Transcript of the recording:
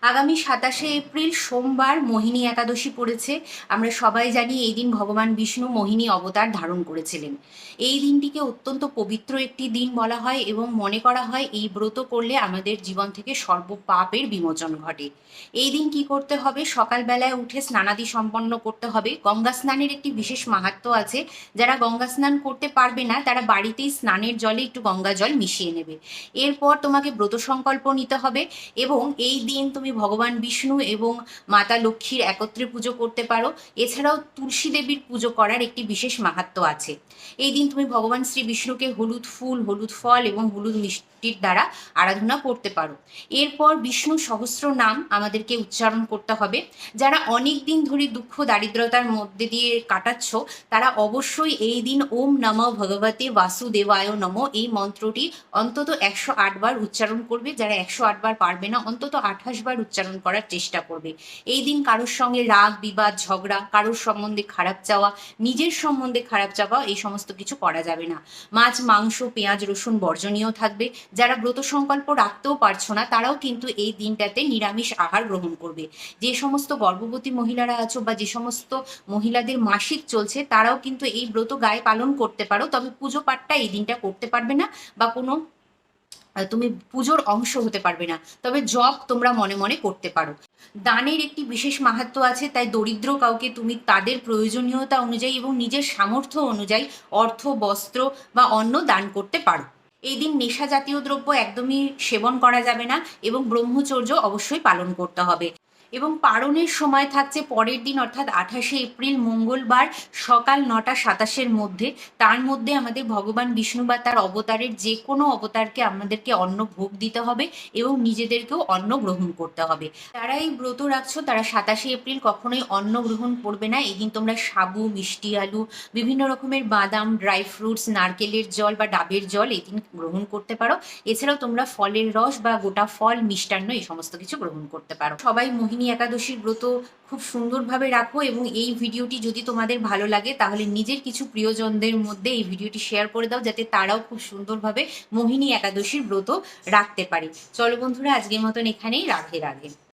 আগামী ২৭শে এপ্রিল সোমবার মোহিনী একাদশী পড়েছে। আমরা সবাই জানি এই দিন ভগবান বিষ্ণু মোহিনী অবতার ধারণ করেছিলেন। এই দিনটিকে অত্যন্ত পবিত্র একটি দিন বলা হয় এবং মনে করা হয় এই ব্রত করলে আমাদের জীবন থেকে সর্ব পাপের বিমোচন ঘটে। এই দিন কি করতে হবে? সকালবেলায় উঠে স্নানাদি সম্পন্ন করতে হবে। গঙ্গা স্নানের একটি বিশেষ মাহাত্ম্য আছে। যারা গঙ্গা স্নান করতে পারবে না তারা বাড়িতেই স্নানের জলে একটু গঙ্গা জল মিশিয়ে নেবে। এরপর তোমাকে ব্রত সংকল্প নিতে হবে এবং এই দিন তুমি ভগবান বিষ্ণু এবং মাতা লক্ষ্মীর একত্রে পুজো করতে পারো। এছাড়াও তুলসী দেবীর পুজো করার একটি বিশেষ মাহাত্ম্য আছে। এই দিন তুমি ভগবান শ্রী বিষ্ণুকে হলুদ ফুল, হলুদ ফল এবং হলুদ মিষ্টির দ্বারা আরাধনা করতে পারো। এরপর বিষ্ণু সহস্র নাম আমাদেরকে উচ্চারণ করতে হবে। যারা অনেক দিন ধরে দুঃখ দারিদ্রতার মধ্যে দিয়ে কাটাচ্ছ তারা অবশ্যই এই দিন ওম নমঃ ভগবতে বাসুদেবায় নমঃ এই মন্ত্রটি অন্তত ১০৮ বার উচ্চারণ করবে। যারা ১০৮ বার পারবে না অন্তত ২৮ বার উচ্চারণ করার চেষ্টা করবে। এই দিন কারোর সঙ্গে রাগ বিবাদ ঝগড়া, কারোর সম্বন্ধে খারাপ চাওয়া, নিজের সম্বন্ধে খারাপ চাওয়া এই সমস্ত কিছু করা যাবে না। মাছ মাংস পেঁয়াজ রসুন বর্জনীয় থাকবে। যারা ব্রত সংকল্প রাখতেও পারছো না তারাও কিন্তু এই দিনটাতে নিরামিষ আহার গ্রহণ করবে। যে সমস্ত গর্ভবতী মহিলারা আছো বা যে সমস্ত মহিলাদের মাসিক চলছে তারাও কিন্তু এই ব্রত গায়ে পালন করতে পারো, তবে পুজো পাঠটা এই দিনটা করতে পারবে না বা কোনো তুমি পুজোর অংশ হতে পারবে না, তবে জপ তোমরা মনে মনে করতে পারো। দানের একটি বিশেষ মাহাত্ম্য আছে, তাই দরিদ্র কাউকে তুমি তাদের প্রয়োজনীয়তা অনুযায়ী এবং নিজের সামর্থ্য অনুযায়ী অর্থ বস্ত্র বা অন্ন দান করতে পারো। এই দিন নেশা জাতীয় দ্রব্য একদমই সেবন করা যাবে না এবং ব্রহ্মচর্য অবশ্যই পালন করতে হবে। এবং পারণের সময় থাকছে পরের দিন অর্থাৎ ২৮শে এপ্রিল মঙ্গলবার সকাল ৯টা ২৭-এর মধ্যে। তার মধ্যে আমাদের ভগবান বিষ্ণু বা তার অবতারের যে কোনো অবতারকে আমাদেরকে অন্ন ভোগ দিতে হবে এবং নিজেদেরকেও অন্ন গ্রহণ করতে হবে। যারা এই ব্রত রাখছো তারা ২৭শে এপ্রিল কখনোই অন্ন গ্রহণ করবে না। এই দিন তোমরা সাবু, মিষ্টি আলু, বিভিন্ন রকমের বাদাম, ড্রাই ফ্রুটস, নারকেলের জল বা ডাবের জল এই দিন গ্রহণ করতে পারো। এছাড়াও তোমরা ফলের রস বা গোটা ফল, মিষ্টান্ন এই সমস্ত কিছু গ্রহণ করতে পারো। সবাই মোহিনী একাদশীর ব্রত খুব সুন্দরভাবে রাখো এবং এই ভিডিওটি যদি তোমাদের ভালো লাগে তাহলে নিজের কিছু প্রিয়জনদের মধ্যে এই ভিডিওটি শেয়ার করে দাও যাতে তারাও খুব সুন্দরভাবে মোহিনী একাদশীর ব্রত রাখতে পারে। চলো বন্ধুরা, আজকের মতন এখানেই। রাধে রাধে।